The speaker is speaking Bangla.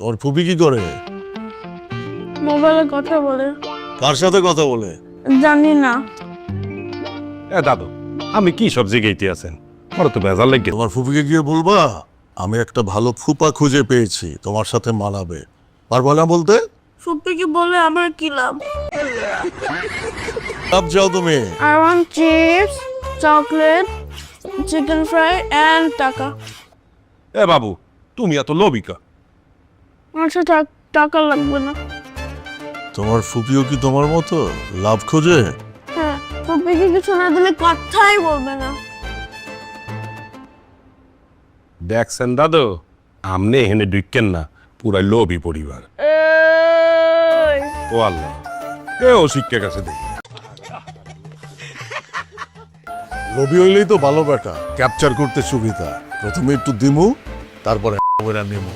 তোর ফুপি কি করে? মোবাইলে কথা বলে। কার সাথে কথা বলে? জানি না। দাদু আমি কি সব জিগাইতে আছেন, আমার তো বেজার লেগে। তোমার ফুপিকে গিয়ে বলবা আমি একটা ভালো ফুপা খুঁজে পেয়েছি, তোমার সাথে মানাবে। পারবো না বলতে? ফুপিকে বলে আমার কি লাভ? লাভ চাও তুমি? I want chips, chocolate, chicken fry and টাকা। বাবু তুমি এত লবিকা। আচ্ছা টাকা লাগবে না। তোমার ফুপিও কি তোমার মতো লাভ খোঁজে? হ্যাঁ, ফুপিকে কিছু না দিলে কথাই বলবে না। দেখছেন দাদু, আমনে এখানে ঢুকেন না, পুরাই লোভী পরিবার। ও আল্লাহ, ও শিক্ষা কাছে দেখি। লোভী হইলেই তো ভালো বেটা, ক্যাপচার করতে সুবিধা। প্রথমে একটু দিমু, তারপরে নেমু।